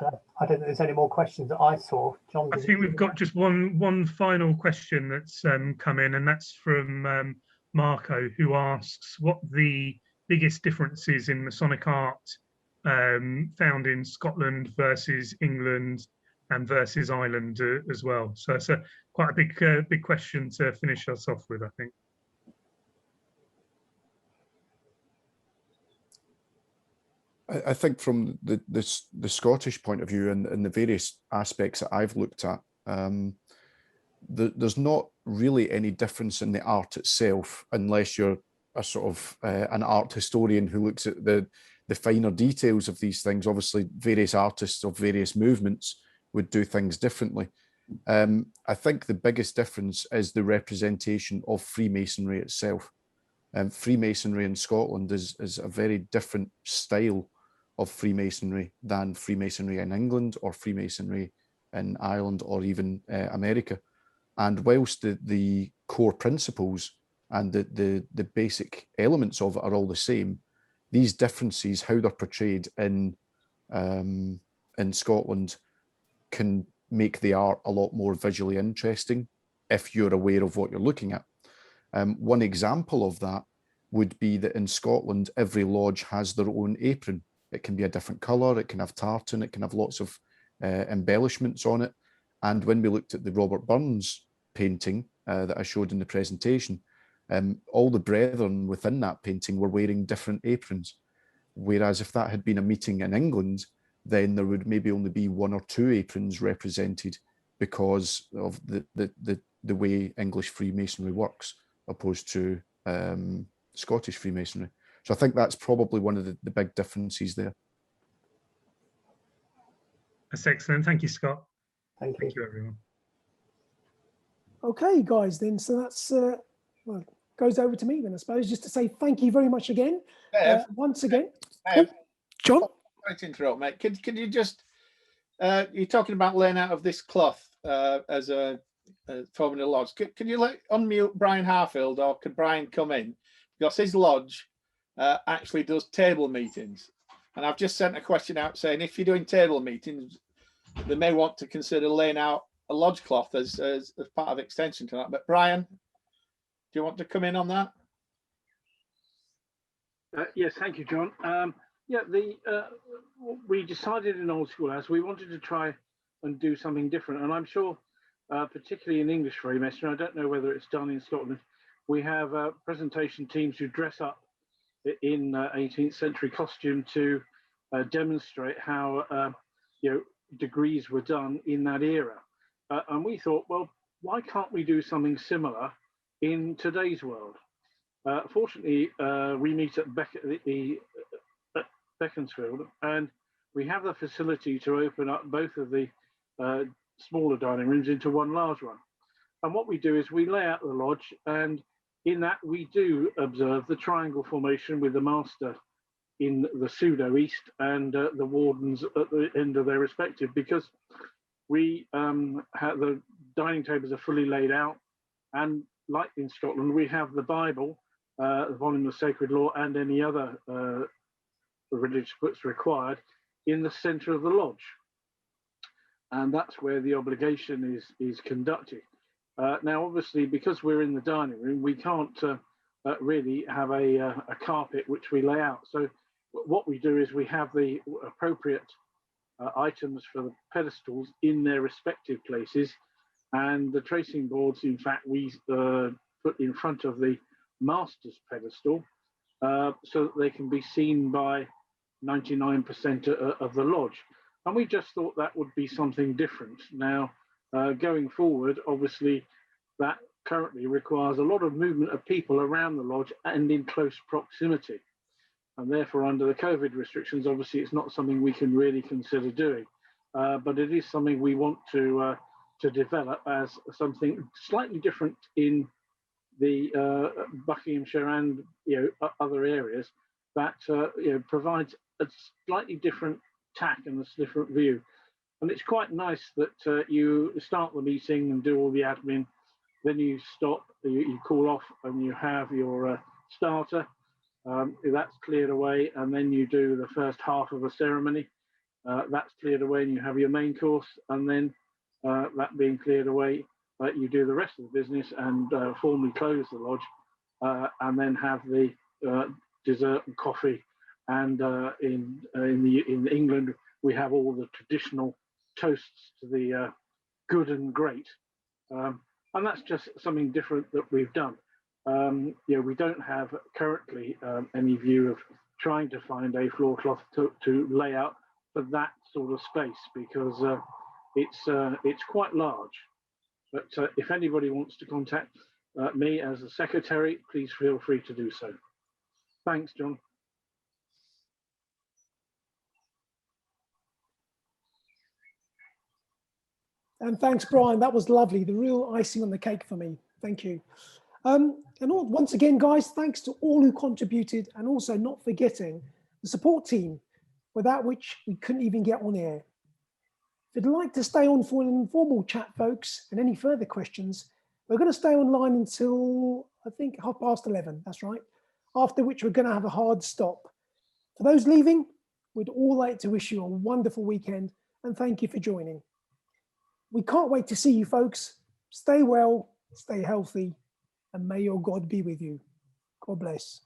I don't think there's any more questions that I saw. John, I think we've got just one final question that's come in, and that's from Marco, who asks what the biggest differences in Masonic art found in Scotland versus England and versus Ireland as well. So it's quite a big question to finish us off with, I think. I think from the Scottish point of view and the various aspects that I've looked at, there's not really any difference in the art itself, unless you're a sort of an art historian who looks at the finer details of these things. Obviously, various artists of various movements would do things differently. I think the biggest difference is the representation of Freemasonry itself. Freemasonry in Scotland is a very different style of Freemasonry than Freemasonry in England or Freemasonry in Ireland or even America. And whilst the core principles and the basic elements of it are all the same, these differences, how they're portrayed in Scotland, can make the art a lot more visually interesting if you're aware of what you're looking at. One example of that would be that in Scotland, every lodge has their own apron. It can be a different colour, it can have tartan, it can have lots of embellishments on it. And when we looked at the Robert Burns painting that I showed in the presentation, all the brethren within that painting were wearing different aprons. Whereas if that had been a meeting in England, then there would maybe only be one or two aprons represented because of the way English Freemasonry works, opposed to Scottish Freemasonry. So I think that's probably one of the big differences there. That's excellent. Thank you, Scott. Thank you, everyone. Okay, guys, then. So that's well, goes over to me then, I suppose, just to say thank you very much again. Once again. Oh, John? Sorry to interrupt, mate. Could you just, you're talking about laying out of this cloth as a forming a lodge. Can you unmute Brian Harfield, or could Brian come in? Because his lodge actually does table meetings. And I've just sent a question out saying if you're doing table meetings, they may want to consider laying out a lodge cloth as part of extension to that. But Brian, do you want to come in on that? Yes, thank you, John. Yeah, we decided in Old School as we wanted to try and do something different. And I'm sure, particularly in English Freemasonry, I don't know whether it's done in Scotland, we have presentation teams who dress up in 18th century costume to demonstrate how degrees were done in that era. And we thought, well, why can't we do something similar in today's world? Fortunately, we meet at Beaconsfield, and we have the facility to open up both of the smaller dining rooms into one large one. And what we do is we lay out the lodge, and in that we do observe the triangle formation with the master in the pseudo east and the wardens at the end of their respective, because we have the dining tables are fully laid out, and like in Scotland, we have the Bible, the volume of sacred law, and any other religious books required in the centre of the lodge, and that's where the obligation is conducted. Now, obviously, because we're in the dining room, we can't really have a carpet which we lay out. So what we do is we have the appropriate items for the pedestals in their respective places, and the tracing boards, in fact, we put in front of the master's pedestal so that they can be seen by 99% of the lodge. And we just thought that would be something different. Now, going forward, obviously, that currently requires a lot of movement of people around the lodge and in close proximity. And therefore, under the COVID restrictions, obviously, it's not something we can really consider doing. But it is something we want to develop as something slightly different in the Buckinghamshire and other areas that provides a slightly different tack and a different view. And it's quite nice that you start the meeting and do all the admin, then you stop, you call off, and you have your starter. That's cleared away, and then you do the first half of a ceremony. That's cleared away, and you have your main course, and then that being cleared away, you do the rest of the business and formally close the lodge, and then have the dessert and coffee. And in England, we have all the traditional toasts to the good and great, and that's just something different that we've done. We don't have currently any view of trying to find a floor cloth to lay out for that sort of space, because it's quite large. But if anybody wants to contact me as a secretary, please feel free to do so. Thanks, John. And thanks, Brian. That was lovely. The real icing on the cake for me. Thank you. Once again, guys, thanks to all who contributed, and also not forgetting the support team, without which we couldn't even get on air. If you'd like to stay on for an informal chat, folks, and any further questions, we're going to stay online until, I think, 11:30. That's right. After which we're going to have a hard stop. For those leaving, we'd all like to wish you a wonderful weekend, and thank you for joining. We can't wait to see you, folks. Stay well, stay healthy, and may your God be with you. God bless.